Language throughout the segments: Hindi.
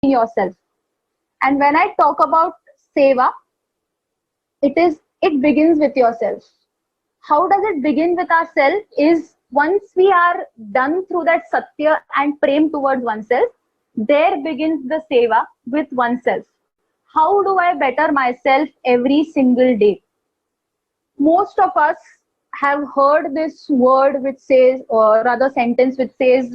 yourself. And when I talk about seva, it begins with yourself. How does it begin with ourselves is once we are done through that satya and prem towards oneself, there begins the seva with oneself. How do I better myself every single day? Most of us have heard this word which says, or rather sentence which says,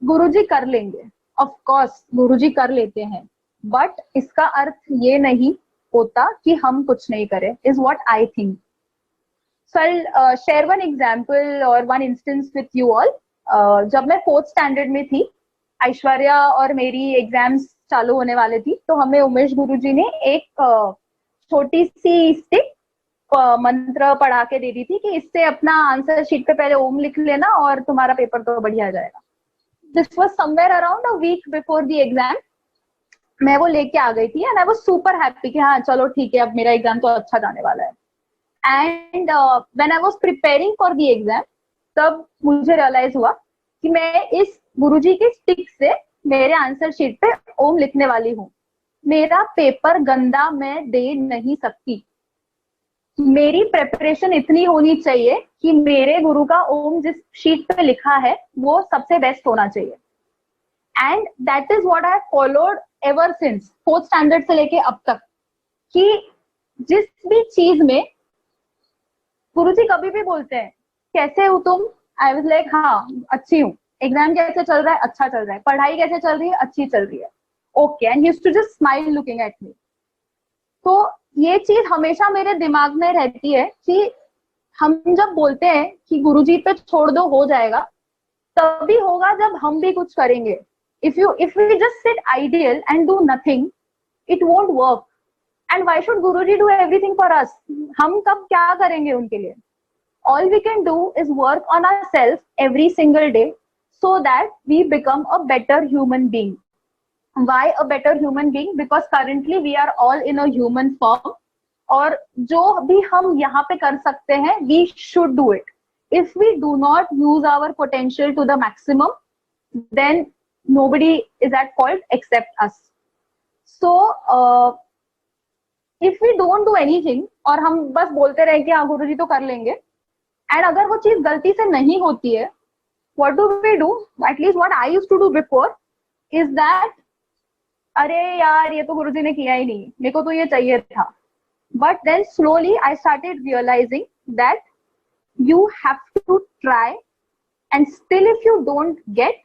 गुरुजी कर लेंगे. Of course, गुरुजी कर लेते हैं, but इसका अर्थ ये नहीं होता कि हम कुछ नहीं करें, is what I think. So I'll share one example or one instance with you all. जब मैं 4th standard में थी, ऐश्वर्या और मेरी एग्जाम्स चालू होने वाले थी, तो हमें उमेश गुरुजी ने एक छोटी सी स्टिक मंत्र पढ़ा के दे दी थी कि इससे अपना आंसर शीट पे पहले ओम लिख लेना और तुम्हारा पेपर तो बढ़िया जाएगा. This was somewhere around a week before the exam. मैं वो लेके आ गई थी and I was super happy कि हाँ चलो ठीक है, अब मेरा एग्जाम तो अच्छा जाने वाला है. And when I was preparing for the exam, तब मुझे रियलाइज हुआ कि मैं इस गुरुजी की स्टिक से मेरे आंसर शीट पे ओम लिखने वाली हूँ. मेरा पेपर गंदा मैं दे नहीं सकती. मेरी प्रेपरेशन इतनी होनी चाहिए कि मेरे गुरु का ओम जिस शीट पे लिखा है वो सबसे बेस्ट होना चाहिए. And that is what I have followed ever since 4th standard से लेके अब तक, कि जिस भी चीज में गुरुजी कभी भी बोलते हैं कैसे हो तुम, आई वाज लाइक हाँ अच्छी हूँ. एग्जाम कैसे चल रहा है, अच्छा चल रहा है. पढ़ाई कैसे चल रही है, अच्छी चल रही है. Okay. And he used to just smile looking at me. तो ये चीज हमेशा मेरे दिमाग में रहती है कि हम जब बोलते हैं कि गुरुजी पे छोड़ दो हो जाएगा, तभी होगा जब हम भी कुछ करेंगे. if we just sit ideal and do nothing, it won't work. And why should Guruji do everything for us? हम कब क्या करेंगे उनके लिए? All we can do is work on ourselves every single day so that we become a better human being. Why a better human being? Because currently we are all in a human form. और जो भी हम यहाँ पे कर सकते हैं, we should do it. If we do not use our potential to the maximum, then nobody is at fault except us. So if we don't do anything और हम बस बोलते रहे कि हाँ गुरुजी तो कर लेंगे, and अगर वो चीज गलती से नहीं होती है, what do we do? At least what I used to do before is that अरे यार ये तो गुरुजी ने किया ही नहीं, मेरे को तो ये चाहिए था. But then slowly I started realizing that you have to try, and still if you don't get,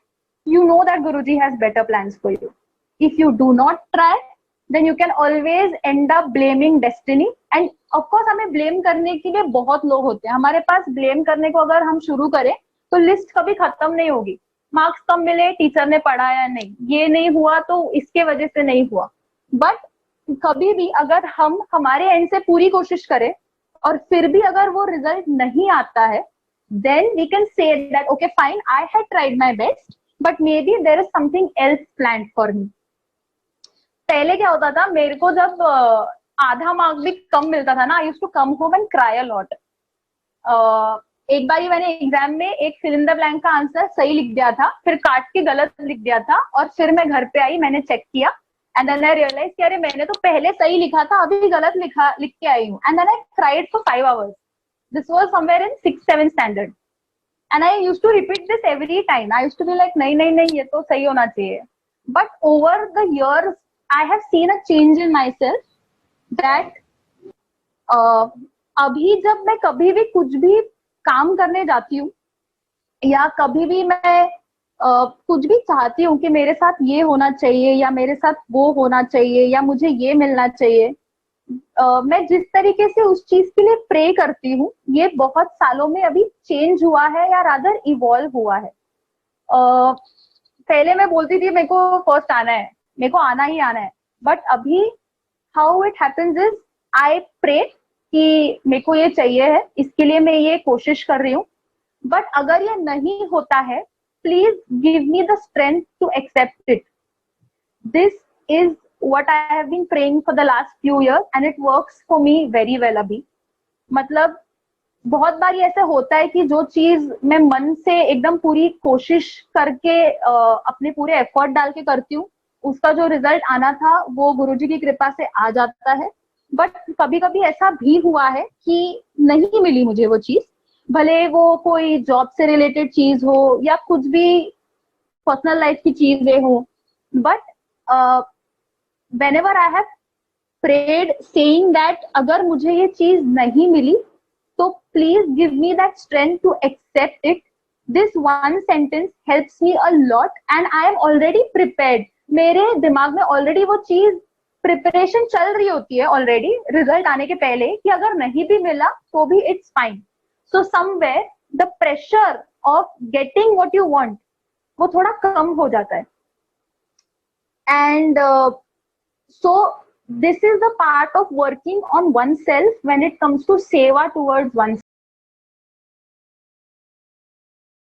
you know that Guruji has better plans for you. If you do not try, then you can always end up blaming destiny. And of course हमें blame करने के लिए बहुत लोग होते हैं. हमारे पास blame करने को अगर हम शुरू करें तो लिस्ट कभी खत्म नहीं होगी. मार्क्स कम मिले, टीचर ने पढ़ाया नहीं, ये नहीं हुआ तो इसके वजह से नहीं हुआ. बट कभी भी अगर हम हमारे एंड से पूरी कोशिश करें और फिर भी अगर वो रिजल्ट नहीं आता है, then we can say that okay fine, I had tried my best, but maybe there is something else planned for me. पहले क्या होता था, मेरे को जब आधा मार्क भी कम मिलता था ना, I used to come home and cry a lot. एक बारी मैंने एग्जाम में एक फिल इन द ब्लैंक का आंसर सही लिख दिया था, फिर काट के गलत लिख दिया था, और फिर मैं घर पे आई, मैंने चेक किया, एंड देन आई रियलाइज कि अरे मैंने तो पहले सही लिखा था, अभी गलत लिख के आई हूँ. And then I cried for 5 hours. This was somewhere in 6th-7th standard. And I used to repeat this every time. I used to be like, नहीं, ये तो सही होना चाहिए. But over the years, I have seen a change in myself that अभी जब मैं कभी भी कुछ भी काम करने जाती हूँ, या कभी भी मैं कुछ भी चाहती हूँ कि मेरे साथ ये होना चाहिए या मेरे साथ वो होना चाहिए या मुझे ये मिलना चाहिए, मैं जिस तरीके से उस चीज के लिए प्रे करती हूँ, ये बहुत सालों में अभी चेंज हुआ है या रादर इवॉल्व हुआ है. पहले मैं बोलती थी मेरे को फर्स्ट आना है, मेरे को आना ही आना है, बट अभी how it happens is I pray कि मेरे को ये चाहिए है, इसके लिए मैं ये कोशिश कर रही हूँ, बट अगर ये नहीं होता है, please give me the strength to accept it. This is what I have been praying for the last few years and it works for me very well अभी. मतलब बहुत बार ऐसे होता है कि जो चीज मैं मन से एकदम पूरी कोशिश करके अपने पूरे एफर्ट डाल के करती हूँ, उसका जो रिजल्ट आना था वो गुरुजी की कृपा से आ जाता है। बट कभी कभी ऐसा भी हुआ है कि नहीं मिली मुझे वो चीज, भले वो कोई जॉब से रिलेटेड चीज हो या कुछ भी पर्सनल लाइफ की चीजें हो, but whenever I have prayed saying that अगर मुझे ये चीज नहीं मिली तो please give me that strength to accept it. This one sentence helps me a lot and I am already prepared. मेरे दिमाग में ऑलरेडी वो चीज प्रिपरेशन चल रही होती है ऑलरेडी रिजल्ट आने के पहले कि अगर नहीं भी मिला तो भी it's fine. So somewhere the pressure of getting what you want वो थोड़ा कम हो जाता है. And so this is the part of working on oneself when it comes to seva towards oneself.